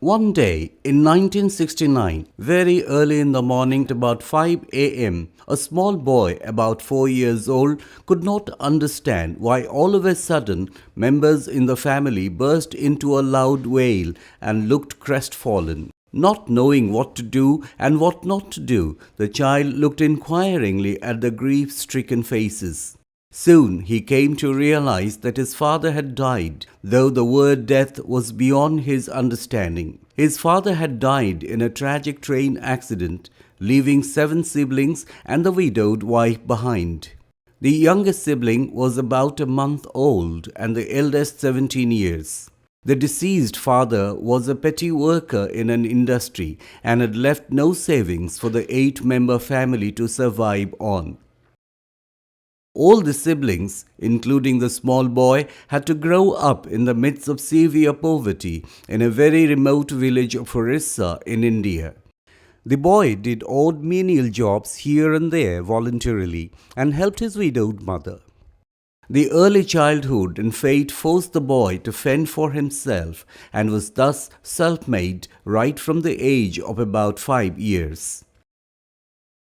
One day in 1969, very early in the morning at about 5 a.m., a small boy about 4 years old could not understand why all of a sudden members in the family burst into a loud wail and looked crestfallen. Not knowing what to do and what not to do, the child looked inquiringly at the grief-stricken faces. Soon he came to realize that his father had died, though the word death was beyond his understanding. His father had died in a tragic train accident, leaving 7 siblings and the widowed wife behind. The youngest sibling was about a month old and the eldest 17 years. The deceased father was a petty worker in an industry and had left no savings for the 8-member family to survive on. All the siblings, including the small boy, had to grow up in the midst of severe poverty in a very remote village of Orissa in India. The boy did odd menial jobs here and there voluntarily and helped his widowed mother. The early childhood and fate forced the boy to fend for himself and was thus self-made right from the age of about 5 years.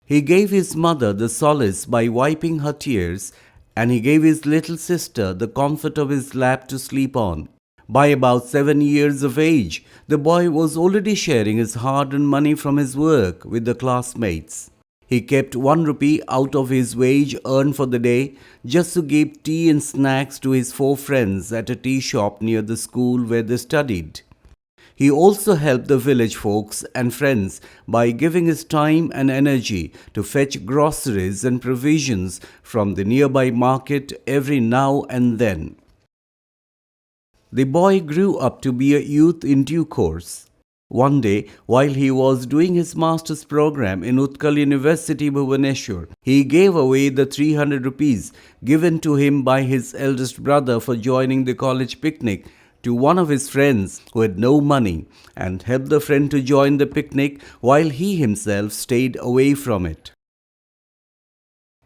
He gave his mother the solace by wiping her tears, and he gave his little sister the comfort of his lap to sleep on. By about 7 years of age, the boy was already sharing his hard-earned money from his work with the classmates. He kept 1 rupee out of his wage earned for the day just to give tea and snacks to his 4 friends at a tea shop near the school where they studied. He also helped the village folks and friends by giving his time and energy to fetch groceries and provisions from the nearby market every now and then. The boy grew up to be a youth in due course. One day, while he was doing his master's program in Utkal University, Bhubaneswar, he gave away the 300 rupees given to him by his eldest brother for joining the college picnic to one of his friends who had no money, and helped the friend to join the picnic while he himself stayed away from it.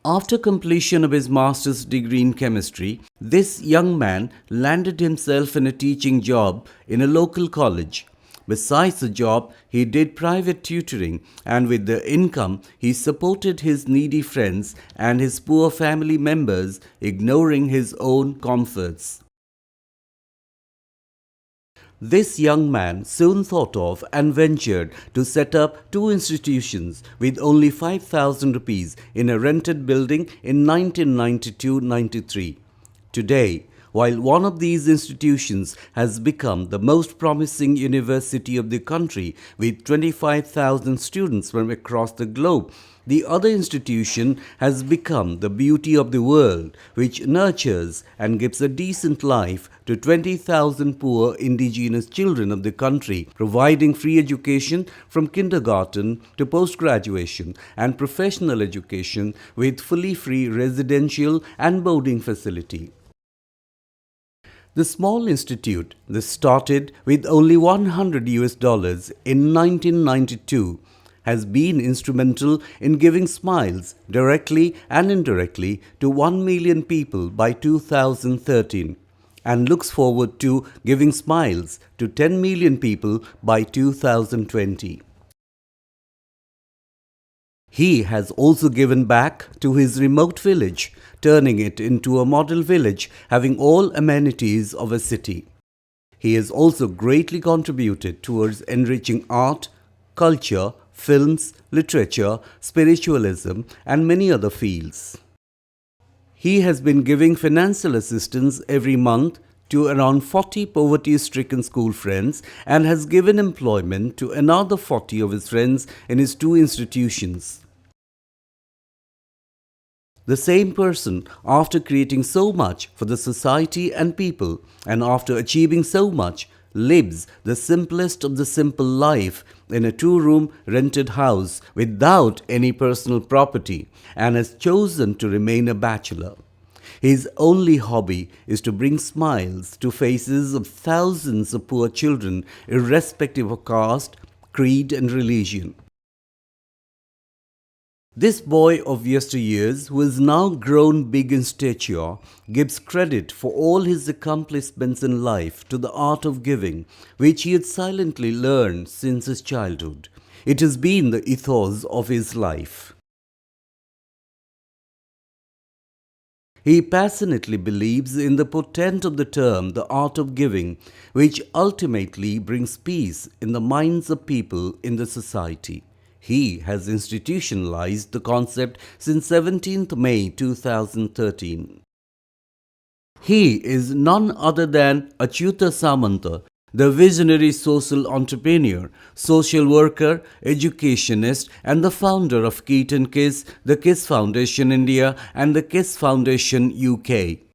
After completion of his master's degree in chemistry, this young man landed himself in a teaching job in a local college. Besides the job, he did private tutoring, and with the income, he supported his needy friends and his poor family members, ignoring his own comforts. This young man soon thought of and ventured to set up 2 institutions with only 5,000 rupees in a rented building in 1992-93. Today, while one of these institutions has become the most promising university of the country with 25,000 students from across the globe, the other institution has become the beauty of the world, which nurtures and gives a decent life to 20,000 poor indigenous children of the country, providing free education from kindergarten to post-graduation and professional education with fully free residential and boarding facility. The small institute that started with only $100 in 1992 has been instrumental in giving smiles directly and indirectly to 1 million people by 2013 and looks forward to giving smiles to 10 million people by 2020. He has also given back to his remote village, turning it into a model village having all amenities of a city. He has also greatly contributed towards enriching art, culture, films, literature, spiritualism, and many other fields. He has been giving financial assistance every month to around 40 poverty-stricken school friends and has given employment to another 40 of his friends in his 2 institutions. The same person, after creating so much for the society and people, and after achieving so much, lives the simplest of the simple life in a 2-room rented house without any personal property and has chosen to remain a bachelor. His only hobby is to bring smiles to faces of thousands of poor children irrespective of caste, creed and religion. This boy of yesteryears, who is now grown big in stature, gives credit for all his accomplishments in life to the art of giving, which he had silently learned since his childhood. It has been the ethos of his life. He passionately believes in the portent of the term the art of giving, which ultimately brings peace in the minds of people in the society. He has institutionalized the concept since 17th May 2013. He is none other than Achyuta Samanta, the visionary social entrepreneur, social worker, educationist, and the founder of Keaton Kiss, the Kiss Foundation India, and the Kiss Foundation UK.